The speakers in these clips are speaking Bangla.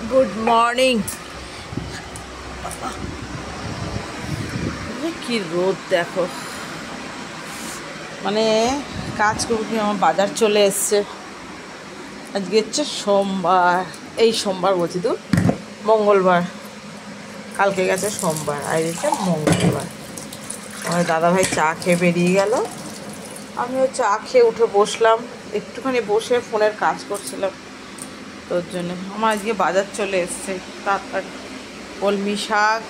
Good morning. কি রোদ দেখো, মানে কাজ করবো কি, আমার বাজার চলে এসছে। আজকে হচ্ছে সোমবার, এই সোমবার বলছি তো, মঙ্গলবার। কালকে গেছে সোমবার, আর হচ্ছে মঙ্গলবার। আমার দাদাভাই চা খেয়ে বেরিয়ে গেল, আমিও চা খেয়ে উঠে বসলাম, একটুখানি বসে ফোনের কাজ করছিলাম। তোর জন্য আমার আজকে বাজার চলে এসছে তাড়াতাড়ি। কলমি শাক,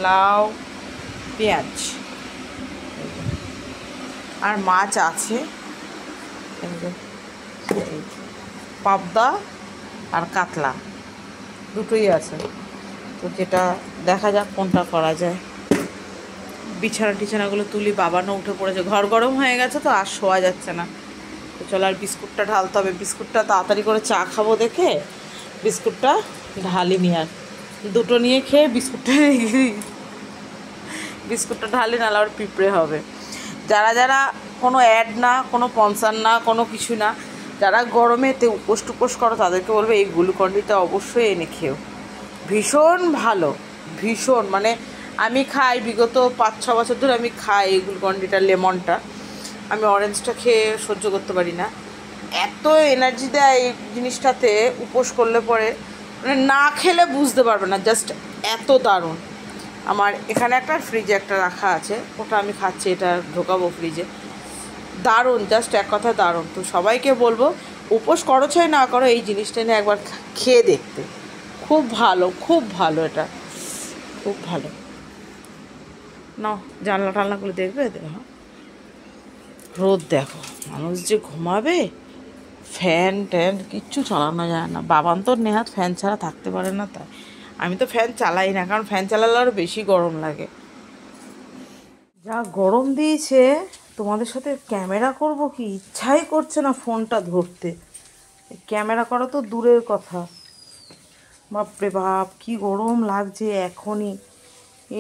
লাউ, পেঁয়াজ আর মাছ আছে, পাবদা আর কাতলা দুটোই আছে। তো যেটা দেখা যাক কোনটা করা যায়। বিছানাগুলো তুলি, বাবানও উঠে পড়েছে, ঘর গরম হয়ে গেছে তো আর শোয়া যাচ্ছে না। তো চলো আর বিস্কুটটা ঢালতে হবে। বিস্কুটটা তাড়াতাড়ি করে চা খাবো দেখে বিস্কুটটা ঢালিনি, আর দুটো নিয়ে খেয়ে বিস্কুটটা ঢালি, নাহলে আর পিঁপড়ে হবে। যারা যারা কোনো অ্যাড না, কোনো স্পন্সর না, কোনো কিছু না, যারা গরমেতে উপোস টুপোস করো তাদেরকে বলবে এই গ্লুকন্ডিটা অবশ্যই এনে খেও। ভীষণ ভালো, ভীষণ, মানে আমি খাই, বিগত 5-6 বছর ধরে আমি খাই এই গ্লুকন্ডিটা, লেমনটা। আমি অরেঞ্জটা খেয়ে সহ্য করতে পারি না, এত এনার্জি দেয় এই জিনিসটাতে। উপোস করলে পরে মানে না খেলে বুঝতে পারবে না, জাস্ট এত দারুণ। আমার এখানে একটা ফ্রিজে একটা রাখা আছে, ওটা আমি খাচ্ছি, এটা ঢোকাবো ফ্রিজে। দারুণ, জাস্ট এক কথা দারুণ। তো সবাইকে বলবো উপোস করো চাই না করো, এই জিনিসটা নিয়ে একবার খেয়ে দেখতে, খুব ভালো, খুব ভালো, এটা খুব ভালো। না জানলা টানলাগুলো দেখবে, দেখো রোদ দেখো, মানুষ যে ঘুমাবে, ফ্যান ট্যান কিচ্ছু চালানো যায় না। বাবান তো নেহাত ফ্যান ছাড়া থাকতে পারে না, তাই আমি তো ফ্যান চালাই না, কারণ ফ্যান চালালে আরও বেশি গরম লাগে। যা গরম দিয়েছে, তোমাদের সাথে ক্যামেরা করব কি ইচ্ছাই করছে না ফোনটা ধরতে। ক্যামেরা করা তো দূরের কথা, বাপরে বাপ কি গরম লাগছে এখনই।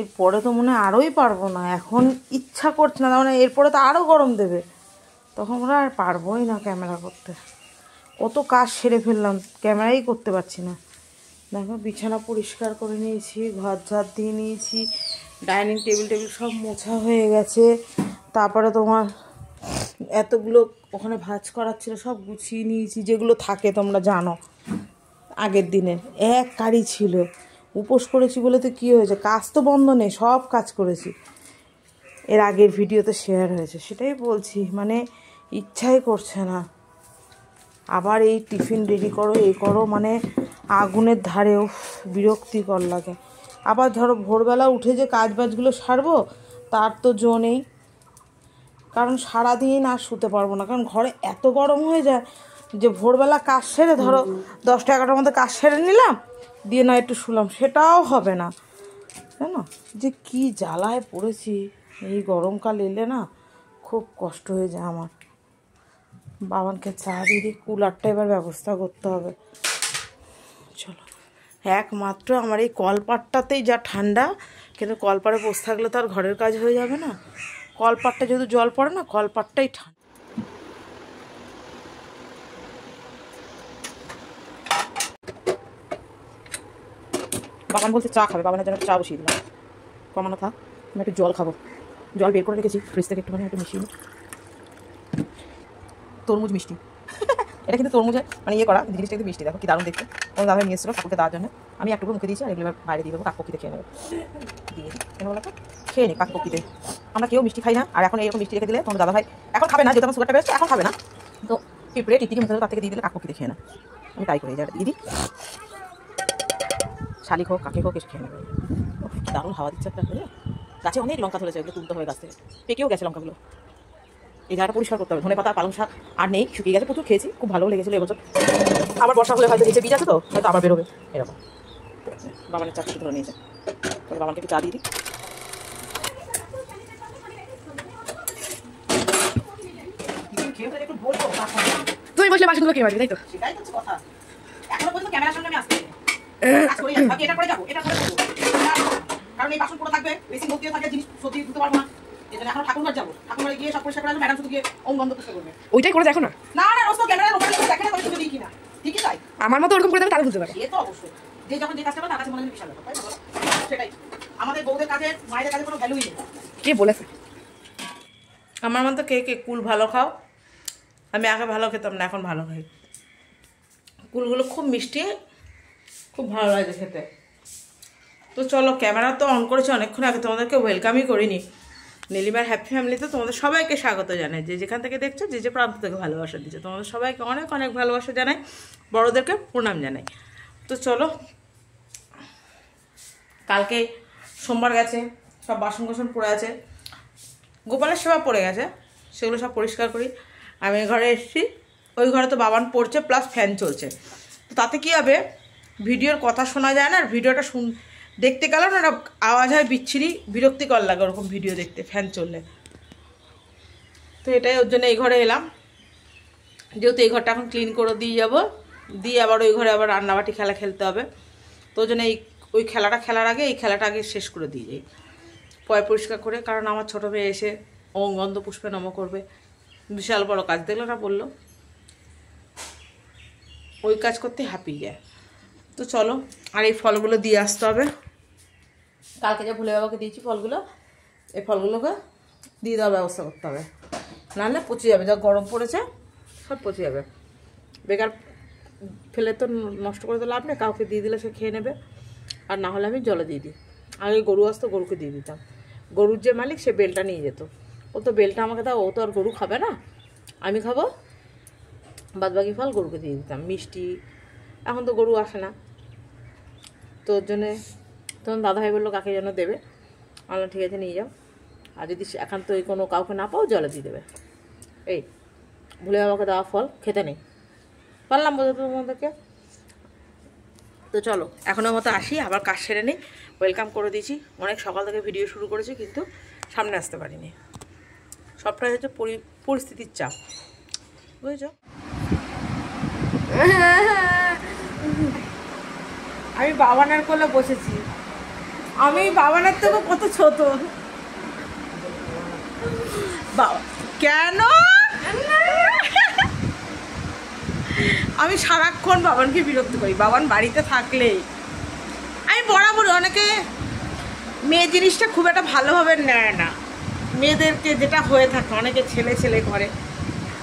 এরপরে তো মনে হয় আরোই পারবো না, এখন ইচ্ছা করছে না, মানে এরপরে তো আরও গরম দেবে, তখন আমরা আর পারবোই না ক্যামেরা করতে। কত কাজ সেরে ফেললাম, ক্যামেরাই করতে পারছি না। দেখো বিছানা পরিষ্কার করে নিয়েছি, ঘর ঝাড় দিয়ে নিয়েছি, ডাইনিং টেবিল সব মোছা হয়ে গেছে। তারপরে তোমার এতগুলো ওখানে ভাঁজ করার ছিল, সব গুছিয়ে নিয়েছি, যেগুলো থাকে তোমরা জানো আগের দিনের। এক কারি ছিল, উপোস করেছি বলে তো কী হয়েছে, কাজ তো বন্ধ নেই, সব কাজ করেছি। এর আগের ভিডিওতে শেয়ার হয়েছে, সেটাই বলছি, মানে ইচ্ছাই করছে না। আবার এই টিফিন রেডি করো, এই করো, মানে আগুনের ধারেও বিরক্তিকর লাগে। আবার ধরো ভোরবেলা উঠে যে কাজ বাজগুলো সারবো, তার তো জো নেই, কারণ সারাদিন আর শুতে পারবো না, কারণ ঘরে এত গরম হয়ে যায় যে ভোরবেলা কাজ সেরে ধরো 10টা-11টার মধ্যে কাজ সেরে নিলাম, দিয়ে না একটু শুলাম, সেটাও হবে না। জানো যে কি জ্বালায় পড়েছি, এই গরমকাল এলে না খুব কষ্ট হয়ে যায় আমার। বাবানকে চা দিয়ে কুলারটা এবার ব্যবস্থা করতে হবে। চলো, একমাত্র আমার এই কলপাটটাতেই যা ঠান্ডা, কিন্তু কলপাড়ে বসে থাকলে তো আর ঘরের কাজ হয়ে যাবে না। কলপাটটা যেহেতু জল পড়ে না, কলপাটটাই ঠান্ডা। বাবান বলতে চা খাবে, বাবানের জন্য চা বসিয়ে দিলাম, কমানো থাক। আমি একটু জল খাবো, জল বের করে রেখেছি ফ্রিজ থেকে, একটুখানি একটু মিশিয়ে। তরমুজ মিষ্টি এটা কিন্তু তরমুজের মানে ইয়ে করা জিনিসটা কিন্তু মিষ্টি, দেখো কি দারুণ দেখতে। ওর দাদা নিয়ে এসেছিলো ঠাকুরকে দেওয়ার জন্য, আমি একটুকু মুখে দিয়েছি, আর এগুলো বাইরে দিয়ে দেবো, কাকপক্ষিতে খেয়ে নেবে। দিয়ে কেন বলো তো, খেয়ে নি কাকপক্ষিতে। আমরা কেউ মিষ্টি খাই না, আর এখন এইরকম মিষ্টি রেখে দিলে তোমার দাদা ভাই এখন খাবে না, যেহেতু আমার সুগারটা বেড়েছে এখন খাবে না, তো পিঁপড়ে টিটিকে মুখে তার থেকে দিয়ে দিলে কাকপক্ষিতে খেয়ে না। আমি তাই করি, যারা দিদি শালিক হোক কাকে হোক এসে খেয়ে নেবে। দারুণ হাওয়া দিচ্ছে একটা, গাছে অনেক লঙ্কা ধরেছে, ওগুলো তুলতে হবে গাছ থেকে, পেকেও গেছে লঙ্কাগুলো। এই জায়গাটা পরিষ্কার করতে হবে। ধনে পাতা পালং শাক আর নেই, শুকিয়ে গেছে, প্রচুর খেয়েছি, খুব ভালো লেগেছিলো এবছর। আবার বর্ষা হলে হয়তো নিচে বীজ আছে তো, হয়তো আবার বেরোবে এরকম। বাবানের চা ধরে নিয়েছে, তাহলে বাবানকে একটু চা দিয়ে দিই। তুই বসলে বাসনগুলো কে মারবি, তাই তো? সেটাই হচ্ছে কথা। এখনো পর্যন্ত ক্যামেরার সামনে আমি আসতে এটা করে যাবো, এটা করে যাবো, কারণ এই বাসন পুরো থাকবে, বেশি ভর্তি থাকে, জিনিস সত্যি ধুতে পারবো না। এখন ঠাকুরঘর যাবো, ঠাকুরঘরে গিয়ে সব পরিষ্কার করে ম্যাডাম শুধু গিয়ে ওম বন্ধ করতে করবে। ওইটাই করে দেখো না, না না রোজ তো ক্যামেরার ওপরে দেখে না, করে দিই কিনা ঠিকই তাই। আমার মতো ওরকম করে দেবে তাহলে বুঝতে পারে। এ তো অবশ্যই, যে যখন যে কাজটা করে তার কাছে মনে হয় বিশাল ব্যাপার, তাই না বলো? সেটাই আমাদের বউদের কাজের, মায়েদের কাজে কোনো ভ্যালুই নেই। কে বলেছে? আমার মতো কে কে কুল ভালো খাও? আমি আগে ভালো খেতাম না, এখন ভালো খাই। কুলগুলো খুব মিষ্টি, খুব ভালো লাগে খেতে। তো চলো, ক্যামেরা তো অন করেছি অনেকক্ষণ আগে, তোমাদেরকে ওয়েলকামই করিনি। নীলিমার হ্যাপি ফ্যামিলিতে তোমাদের সবাইকে স্বাগত জানাই। যে যেখান থেকে দেখছো, যে যে প্রান্ত থেকে ভালোবাসা দিচ্ছে, তোমাদের সবাইকে অনেক অনেক ভালোবাসা জানাই, বড়োদেরকে প্রণাম জানাই। তো চলো, কালকে সোমবার গেছে, সব বাসন কোসন পড়ে আছে, গোপালের সেবা পড়ে গেছে, সেগুলো সব পরিষ্কার করি। আমি ঘরে এসেছি, ওই ঘরে তো বাবান পড়ছে প্লাস ফ্যান চলছে। তো তাতে কী হবে, ভিডিওর কথা শোনা যায় না, আর ভিডিওটা দেখতে গেলাম না, আওয়াজ হয় বিচ্ছিরি, বিরক্তিকর লাগে ওরকম ভিডিও দেখতে ফ্যান চললে। তো এটাই, ওর জন্য এই ঘরে এলাম, যেহেতু এই ঘরটা এখন ক্লিন করে দিয়ে যাব, দিয়ে আবার ওই ঘরে আবার রান্নাবাটি খেলা খেলতে হবে। তো ওই জন্য ওই খেলাটা খেলার আগে এই খেলাটা আগে শেষ করে দিয়ে যাই, পয় পরিষ্কার করে। কারণ আমার ছোটো মেয়ে এসে ওম গন্ধ পুষ্পে নম করবে, বিশাল বড় কাজ, দেখলো না বললো, ওই কাজ করতে হাঁপিয়ে যায়। তো চলো, আর এই ফলগুলো দিয়ে আসতে হবে, কালকে যা ভুলে বাবাকে দিয়েছি ফলগুলো, এই ফলগুলোকে দিয়ে দেওয়ার ব্যবস্থা করতে হবে, নাহলে পচে যাবে, যা গরম পড়েছে সব পচে যাবে। বেকার ফেলে তো নষ্ট করে তো লাভ নেই, কাউকে দিয়ে দিলে সে খেয়ে নেবে, আর না হলে আমি জলে দিয়ে দিই। আগে গরু আসতো, গরুকে দিয়ে দিতাম, গরুর যে মালিক সে বেলটা নিয়ে যেত, ও তো বেলটা আমাকে দাও, ও তো আর গরু খাবে না, আমি খাবো, বাদবাকি ফল গরুকে দিয়ে দিতাম। মিষ্টি, এখন তো গরু আসে না, তো ওর জন্যে তখন দাদাভাই বললো কাকে যেন দেবে, আমরা ঠিক আছে নিয়ে যাও, আর যদি একান্ত ওই কোনো কাউকে না পাও জলে দিয়ে দেবে। এই ভুলে বাবাকে দেওয়া ফল খেতে নেই, পারলাম বোঝাতে তোমাদেরকে। তো চলো, এখনের মতো আসি, আবার কাজ সেরে নিই। ওয়েলকাম করে দিয়েছি, অনেক সকাল থেকে ভিডিও শুরু করেছি, কিন্তু সামনে আসতে পারিনি, সবটাই হচ্ছে পরিস্থিতির চাপ, বুঝেছ? আমি বাবানের কোলে বসেছি, আমি বাবানের থেকে কত ছোট। কেন আমি সারাক্ষণ বাবানকে বিরক্ত করি, বাবান বাড়িতে থাকলেই আমি বরাবর, অনেকে মেয়ে জিনিসটা খুব একটা ভালোভাবে নেয় না, মেয়েদেরকে যেটা হয়ে থাকে অনেকে ছেলে ছেলে করে।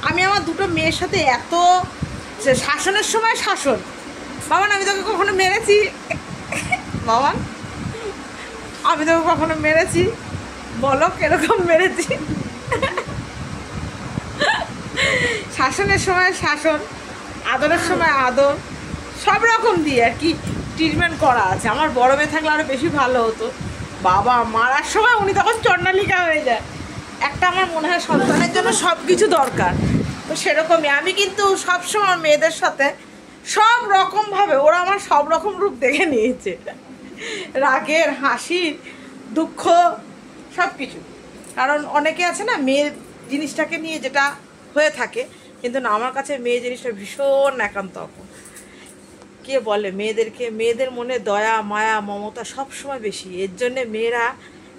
আমি আমার দুটো মেয়ের সাথে এত শাসনের সময় শাসন, বাবান আমি তোকে কখনো মেরেছি? বাবান আমি তোকে কখনো মেরেছি? বলো কিরকম মেরেছি। শাসনের সময় শাসন, আদরের সময় আদর, সব রকম দিয়ে আর কি ট্রিটমেন্ট করা আছে। আমার বড় মেয়ে থাকলে আরও বেশি ভালো হতো, বাবা মারার সময় উনি তখন চণ্ডালিকা হয়ে যায়। একটা আমার মনে হয় সন্তানের জন্য সব কিছু দরকার, তো সেরকমই আমি কিন্তু সবসময় মেয়েদের সাথে সব রকমভাবে, ওরা আমার সব রকম রূপ দেখে নিয়েছে, রাগের, হাসির, দুঃখ, সব কিছু। কারণ অনেকে আছে না মেয়ে জিনিসটাকে নিয়ে যেটা হয়ে থাকে, কিন্তু না, আমার কাছে মেয়ে জিনিসটা ভীষণ একান্ত আপন। কে বলে মেয়েদেরকে, মেয়েদের মনে দয়া মায়া মমতা সব সময় বেশি, এর জন্যে মেয়েরা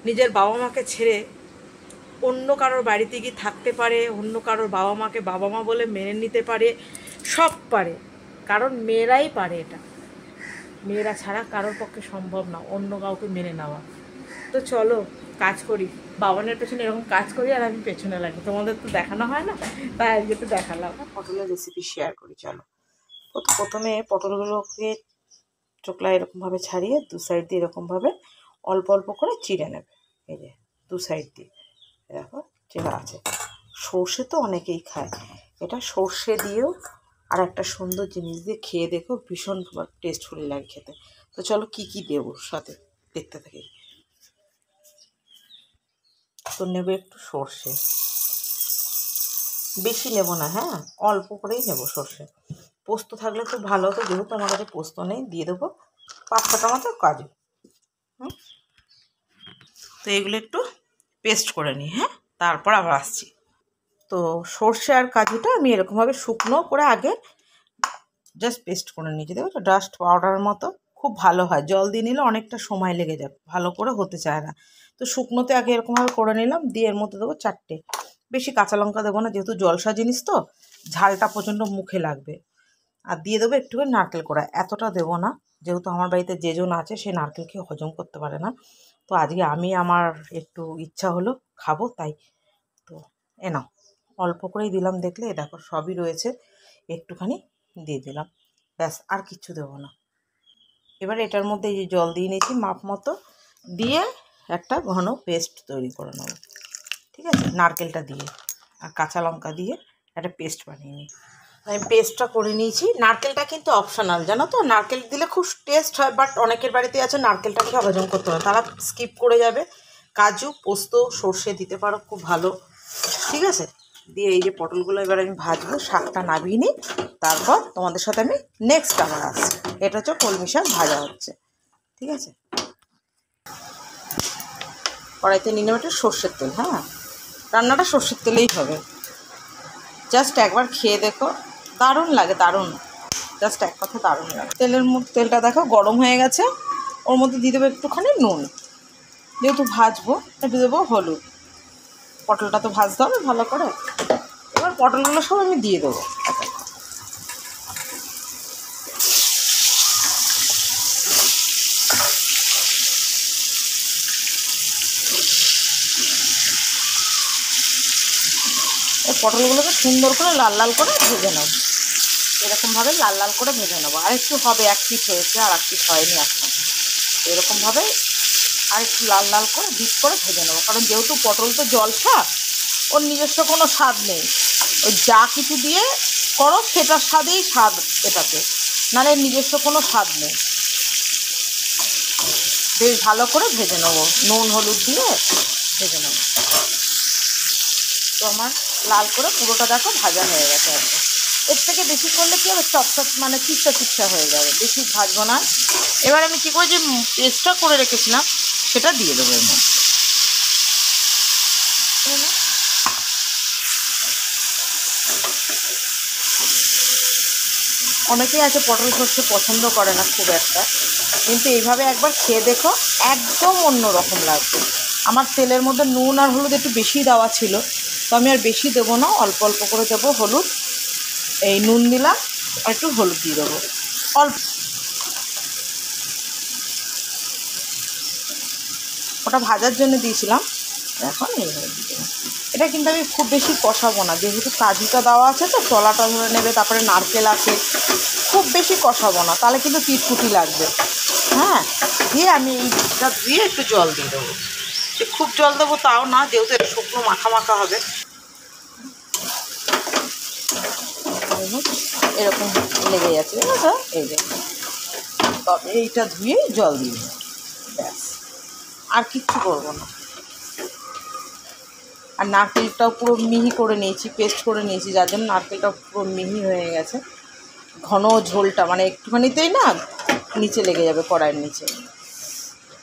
নিজের বাবা মাকে ছেড়ে অন্য কারোর বাড়িতে গিয়ে থাকতে পারে, অন্য কারোর বাবা মাকে বাবা মা বলে মেনে নিতে পারে, সব পারে, কারণ মেয়েরাই পারে এটা, মেয়েরা ছাড়া কারোর পক্ষে সম্ভব না অন্য কাউকে মেনে নেওয়া। তো চলো কাজ করি, বাবানের পেছনে এরকম কাজ করি আর আমি পেছনে লাগি, তোমাদের তো দেখানো হয় না, তাই আজকে তো দেখালাম। পটলের রেসিপি শেয়ার করি, চলো। প্রথমে পটলগুলোকে চোকলা এরকমভাবে ছাড়িয়ে দু সাইড দিয়ে এরকমভাবে অল্প অল্প করে চিড়ে নেবে, এই যে দু সাইড দিয়ে দেখো চেরা আছে। সর্ষে তো অনেকেই খায়, এটা সর্ষে দিয়েও আর একটা সুন্দর জিনিস দিয়ে খেয়ে দেখো, ভীষণ টেস্টফুল লাগে খেতে। তো চলো কী কী দেবো সাথে দেখতে থাকি। তো নেবো একটু সর্ষে, বেশি নেবো না, হ্যাঁ অল্প করেই নেবো সর্ষে। পোস্ত থাকলে খুব ভালো হতো, যেহেতু আমার কাছে পোস্ত নেই, দিয়ে দেবো 5-6টা মতো কাজু। তো এগুলো একটু পেস্ট করে নিই, হ্যাঁ তারপর আবার আসছি। তো সর্ষে আর কাজুটা আমি এরকমভাবে শুকনো করে আগে জাস্ট পেস্ট করে নিয়েছি, দেখো তো ডাস্ট পাউডারের মতো, খুব ভালো হয়। জল দিয়ে নিলে অনেকটা সময় লেগে যাবে, ভালো করে হতে চায় না। তো শুকনোতে আগে এরকমভাবে করে নিলাম, দিয়ে এর মধ্যে দেবো 4টে, বেশি কাঁচা লঙ্কা দেবো না, যেহেতু জলসা জিনিস তো ঝালটা প্রচণ্ড মুখে লাগবে। আর দিয়ে দেবো একটুখানি নারকেল কোড়া, এতটা দেবো না, যেহেতু আমার বাড়িতে যেজন আছে সে নারকেলকে হজম করতে পারে না। তো আজকে আমার একটু ইচ্ছা হলো খাবো, তাই তো নাও অল্প করেই দিলাম। দেখলে দেখো সবই রয়েছে, একটুখানি দিয়ে দিলাম, ব্যাস আর কিচ্ছু দেবো না। এবার এটার মধ্যে এই যে জল দিয়ে নিয়েছি মাপ মতো, দিয়ে একটা ঘন পেস্ট তৈরি করে নেবো। ঠিক আছে, নারকেলটা দিয়ে আর কাঁচা লঙ্কা দিয়ে একটা পেস্ট বানিয়ে নিই। আমি পেস্টটা করে নিয়েছি। নারকেলটা কিন্তু অপশনাল, জানো তো, নারকেল দিলে খুব টেস্ট হয়, বাট অনেকের বাড়িতে আছে নারকেলটাকে হজম করতে হবে, তারা স্কিপ করে যাবে। কাজু, পোস্ত, সর্ষে দিতে পারো, খুব ভালো। ঠিক আছে, দিয়ে এই যে পটলগুলো এবার আমি ভাজবো, শাকটা নামিয়ে নিই, তারপর তোমাদের সাথে আমি নেক্সট আবার আসছি। এটা হচ্ছে কলমি শাক ভাজা হচ্ছে। ঠিক আছে, কড়াইতে নিয়ে নেবো একটু সর্ষের তেল। হ্যাঁ, রান্নাটা সর্ষের তেলেই হবে। জাস্ট একবার খেয়ে দেখো, দারুণ লাগে, দারুণ, জাস্ট এক কথা দারুণ লাগে। তেলটা দেখো গরম হয়ে গেছে, ওর মধ্যে দিয়ে দেবো একটুখানি নুন, যেহেতু ভাজবো একটু দেবো হলুদ, পটলটা তো ভাজতে হবে ভালো করে। এবার পটলগুলো সব আমি দিয়ে দেবো। এই পটলগুলোকে সুন্দর করে লাল লাল করে ভেজে নেব, এরকমভাবে লাল লাল করে ভেজে নেবো। আর একটু হবে, এক পিঠ হয়েছে আর এক পিঠ হয়নি এখন, এরকমভাবে আর একটু লাল লাল করে ডিপ করে ভেজে নেবো। কারণ যেহেতু পটল তো জলসা, ওর নিজস্ব কোনো স্বাদ নেই, ওই যা কিছু দিয়ে করো সেটার স্বাদেই স্বাদ এটাতে, নাহলে নিজস্ব কোনো স্বাদ নেই। বেশ ভালো করে ভেজে নেবো, নুন হলুদ দিয়ে ভেজে নেবো। তো আমার লাল করে পুরোটা দেখো ভাজা হয়ে গেছে। একদম এর থেকে বেশি করলে কী হবে, চপচপ মানে চিপসা চিপসা হয়ে যাবে, বেশি ভাজবো না। এবার আমি কী করে যে পেস্টটা করে রেখেছিলাম সেটা দিয়ে দেবো এর মধ্যে। অনেকেই আছে পটল সর্ষে পছন্দ করে না খুব একটা, কিন্তু এইভাবে একবার খেয়ে দেখো, একদম অন্য রকম লাগবে। আমার তেলের মধ্যে নুন আর হলুদ একটু বেশি দেওয়া ছিল, তো আমি আর বেশি দেবো না, অল্প অল্প করে দেবো হলুদ, এই নুন দিলাম আর একটু হলুদ দিয়ে দেবো অল্প। ওটা ভাজার জন্য দিয়েছিলাম, এখন এইভাবে দিয়ে দেবো। এটা কিন্তু আমি খুব বেশি কষাবো না, যেহেতু কাজুটা দেওয়া আছে তো তলাটা ধরে নেবে, তারপরে নারকেল আছে, খুব বেশি কষাবো না, তাহলে কিন্তু তিতকুটি লাগবে। হ্যাঁ, দিয়ে আমি এইটা দিয়ে একটু জল দিয়ে দেবো, যে খুব জল দেবো তাও না, যেহেতু এটা শুকনো মাখা মাখা হবে। এরকম লেগে যাচ্ছে, বুঝেছো, এই যে, তবে এইটা ধুয়ে জল দিয়ে দেবো, ব্যাস আর কিচ্ছু করবো না। আর নারকেলটাও পুরো মিহি করে নিয়েছি, পেস্ট করে নিয়েছি, যার জন্য নারকেলটা পুরো মিহি হয়ে গেছে। ঘন ঝোলটা মানে একটুখানিতেই না নিচে লেগে যাবে কড়াইয়ের নিচে,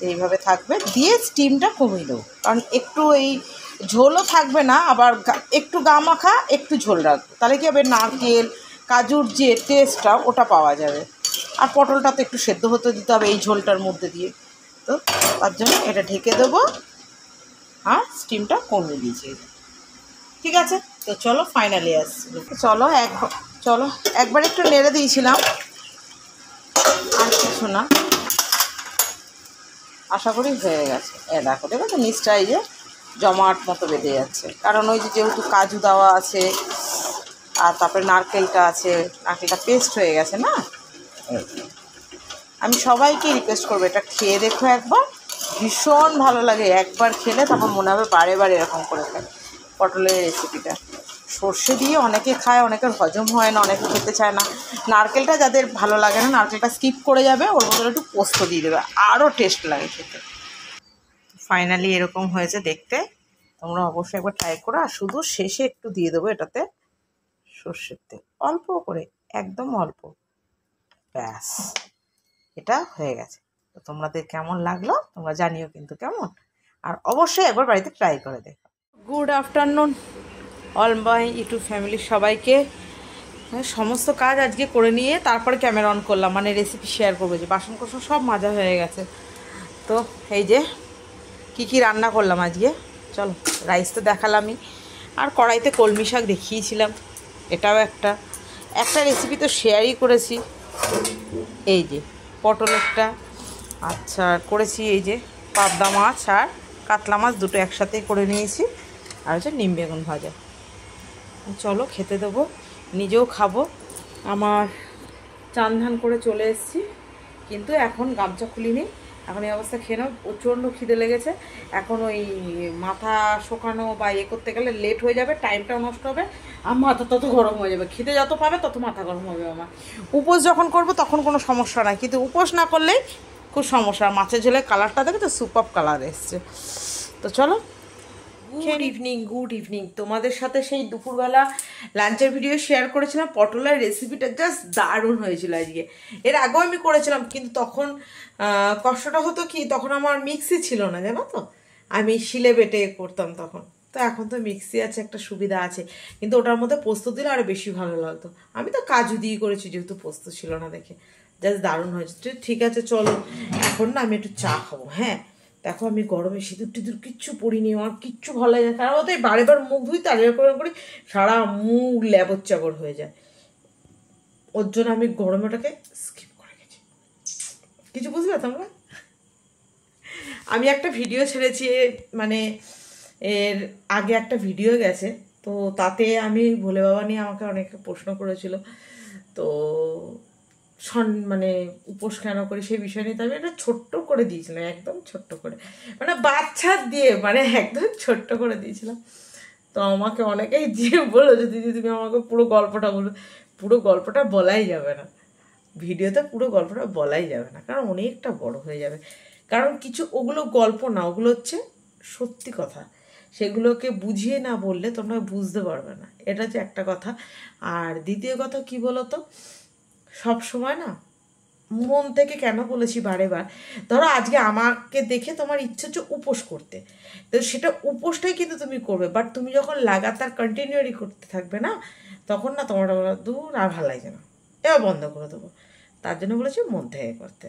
এইভাবে থাকবে। দিয়ে স্টিমটা কমিয়ে দেবো, কারণ একটু এই ঝোলও থাকবে না, আবার একটু গা মাখা একটু ঝোল রাখবো, তাহলে কী হবে, নারকেল কাজুর যে টেস্টটা ওটা পাওয়া যাবে। আর পটলটা তো একটু সেদ্ধ হতে দিতে হবে এই ঝোলটার মধ্যে দিয়ে, তো তার জন্য এটা ঢেকে দেবো আর স্টিমটা কমিয়ে দিয়েছি। ঠিক আছে, তো চলো ফাইনালি আসছি। চলো একবার একটু নেড়ে দিয়েছিলাম, আর কিছু না, আশা করি হয়ে গেছে। দেখো দেখো নিচটা এই যে জমাট মতো বেঁধে যাচ্ছে, কারণ ওই যে যেহেতু কাজু দেওয়া আছে আর তারপরে নারকেলটা আছে, নারকেলটা পেস্ট হয়ে গেছে না। আমি সবাইকে রিকোয়েস্ট করবো এটা খেয়ে দেখো একবার, ভীষণ ভালো লাগে। একবার খেলে তারপর মনে হবে বারে বারে এরকম করে খাই। পটলের রেসিপিটা সর্ষে দিয়ে অনেকে খায়, অনেকের হজম হয় না, অনেকে খেতে চায় না। নারকেলটা যাদের ভালো লাগে না, নারকেলটা স্কিপ করে যাবে, ওর বদলে একটু পোস্ত দিয়ে দেবে, আরও টেস্ট লাগে খেতে। ফাইনালি এরকম হয়েছে দেখতে, তোমরা অবশ্যই একবার ট্রাই করো। আর শুধু শেষে একটু দিয়ে দেবো এটাতে সর্ষের তেল, অল্প করে, একদম অল্প, ব্যাস এটা হয়ে গেছে। তো তোমাদের কেমন লাগলো তোমরা জানিও কিন্তু কেমন, আর অবশ্যই একবার বাড়িতে ট্রাই করে দেখো। Good afternoon all my YouTube ফ্যামিলির সবাইকে। সমস্ত কাজ আজকে করে নিয়ে তারপরে ক্যামেরা অন করলাম, মানে রেসিপি শেয়ার করবো। যে বাসন কোসন সব মাজা হয়ে গেছে, তো এই যে কী রান্না করলাম আজকে, চলো। রাইস তো দেখালামই, আর কড়াইতে কলমি শাক দেখিয়েছিলাম, এটাও একটা। একটা রেসিপি তো শেয়ারই করেছি, এই যে পটলেরটা। আচ্ছা, আর করেছি এই যে পাবদা মাছ আর কাতলা মাছ দুটো একসাথে করে নিয়েছি, আর হচ্ছে নিম বেগুন ভাজা। চলো খেতে দেবো, নিজেও খাবো। আমার চান ধান করে চলে এসেছি, কিন্তু এখন গামছা খুলিনি, এখন এই অবস্থা খেয়ে নেব। প্রচণ্ড খিদে লেগেছে। এখন ওই মাথা শোকানো বা করতে গেলে লেট হয়ে যাবে, টাইমটাও নষ্ট হবে, আর মাথা তত গরম হয়ে যাবে। খিদে যত পাবে তত মাথা গরম হবে আমার। উপোস যখন করবো তখন কোনো সমস্যা নাই, কিন্তু উপোস না করলেই খুব সমস্যা। মাছের ঝোলের কালারটা দেখে তো সুপার কালার এসছে। তো চলো, গুড ইভিনিং। তোমাদের সাথে সেই দুপুরবেলা লাঞ্চের ভিডিও শেয়ার করেছিলাম, পটলের রেসিপিটা জাস্ট দারুণ হয়েছিল আজকে। এর আগেও আমি করেছিলাম, কিন্তু তখন কষ্টটা হতো কি, তখন আমার মিক্সি ছিল না, জানো তো, আমি শিলে বেটে করতাম তখন। তো এখন তো মিক্সি আছে, একটা সুবিধা আছে, কিন্তু ওটার মধ্যে পোস্ত দিলে আরও বেশি ভালো লাগতো। আমি তো কাজু দিয়ে করেছি, যেহেতু পোস্ত ছিল না দেখে। জাস্ট দারুণ হয়েছে। ঠিক আছে চলো, এখন না আমি একটু চা খাবো। হ্যাঁ দেখো, আমি গরমে সিঁদুর টিঁদুর কিচ্ছু পরিনি, আমার কিচ্ছু ভালো লাগে না। কারণ তো বারে বার মুখ ধুই, তার করি সারা মুখ ল্যাবর চাবর হয়ে যায়। ওর জন্য আমি গরমে ওটাকে স্কিপ করে গেছি। কিছু বুঝবে তোমরা? আমি একটা ভিডিও ছেড়েছি, মানে এর আগে একটা ভিডিও গেছে, তো তাতে আমি ভোলে বাবা নিয়ে আমাকে অনেকে প্রশ্ন করেছিল। তো মানে উপোস কেন করি সেই বিষয় নিয়ে তো আমি এটা ছোট্ট করে দিয়েছিলাম, একদম ছোট্ট করে, মানে বাচ্চা দিয়ে, মানে একদম ছোট্ট করে দিয়েছিলাম। তো আমাকে অনেকেই দিয়ে বললো যে দিদি তুমি আমাকে পুরো গল্পটা বলো। পুরো গল্পটা বলাই যাবে না ভিডিওতে, পুরো গল্পটা বলাই যাবে না, কারণ অনেকটা বড় হয়ে যাবে। কারণ কিছু ওগুলো গল্প না, ওগুলো হচ্ছে সত্যি কথা। সেগুলোকে বুঝিয়ে না বললে তোমরা বুঝতে পারবে না, এটা হচ্ছে একটা কথা। আর দ্বিতীয় কথা কি বলো তো, সব সময় না মন থেকে কেন বলেছি বারে বার, ধরো আজকে আমাকে দেখে তোমার ইচ্ছে হচ্ছে উপোস করতে, তো সেটা উপোসটাই কিন্তু তুমি করবে, বাট তুমি যখন লাগাতার কন্টিনিউয়ারি করতে থাকবে না, তখন না তোমার দূর আর ভালো লাগছে না, এবার বন্ধ করে দেবো। তার জন্য বলেছি মন থেকে করতে।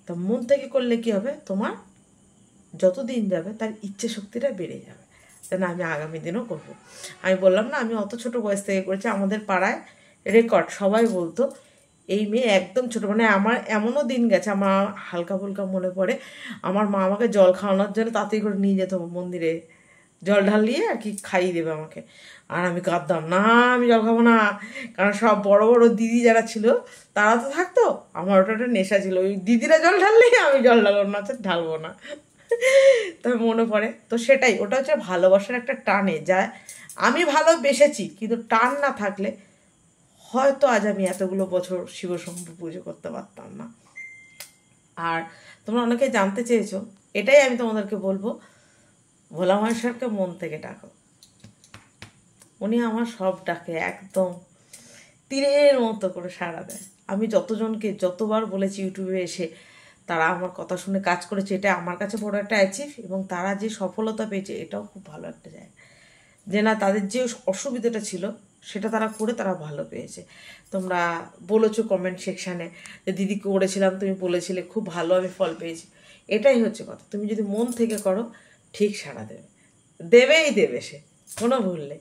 তো মন থেকে করলে কি হবে, তোমার যত দিন যাবে তার ইচ্ছে শক্তিটা বেড়ে যাবে। তাই না, আমি আগামী দিনও করবো। আমি বললাম না, আমি অত ছোট বয়স থেকে করেছি। আমাদের পাড়ায় রেকর্ড, সবাই বলতো এই মেয়ে একদম ছোটো। মানে আমার এমনও দিন গেছে, আমার হালকা ফুলকা মনে পড়ে, আমার মা আমাকে জল খাওয়ানোর জন্য তাড়াতাড়ি করে নিয়ে যেত মন্দিরে, জল ঢালিয়ে আর কি খাইয়ে দেবে আমাকে। আর আমি কাঁদতাম, না আমি জল খাবো না। কারণ সব বড় বড় দিদি যারা ছিল তারা তো থাকতো, আমার ওটা একটা নেশা ছিল, ওই দিদিরা জল ঢাললেই আমি জল ঢালবো না, ঢালবো না। তবে মনে পড়ে, তো সেটাই, ওটা হচ্ছে ভালোবাসার একটা টানে যায়। আমি ভালোবেসেছি, কিন্তু টান না থাকলে হয়তো আজ আমি এতগুলো বছর শিবশম্ভু পুজো করতে পারতাম না। আর তোমরা অনেকে জানতে চেয়েছো, এটাই আমি তোমাদেরকে বলবো, ভোলা মহেশ্বরকে মন থেকে ডাকো। উনি আমার সব ডাকে একদম তীরের মতো করে সাড়া দেয়। আমি যতজনকে যতবার বলেছি ইউটিউবে এসে, তারা আমার কথা শুনে কাজ করেছে, এটা আমার কাছে বড় একটা অ্যাচিভ, এবং তারা যে সফলতা পেয়েছে এটাও খুব ভালো একটা জায়গা। যে না, তাদের যে অসুবিধাটা ছিল সেটা তারা করে তারা ভালো পেয়েছে। তোমরা বলেছো কমেন্ট সেকশানে যে দিদি করেছিলাম, তুমি বলেছিলে খুব ভালো আমি ফল পেয়েছি। এটাই হচ্ছে কথা, তুমি যদি মন থেকে করো ঠিক সাড়া দেবে, দেবেই দেবে, সে কোনো ভুল নেই।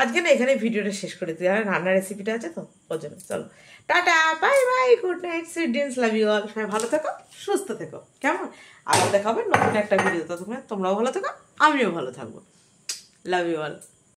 আজকে না এখানে ভিডিওটা শেষ করে দিই, আর রান্নার রেসিপিটা আছে তো ওর জন্য। চলো টাটা, bye bye, good night, sweet dreams, love you all. সবাই ভালো থেকো, সুস্থ থেকো, কেমন? আবার দেখা হবে নতুন একটা ভিডিও। ততক্ষণ তোমরাও ভালো থেকো, আমিও ভালো থাকবো। Love you all.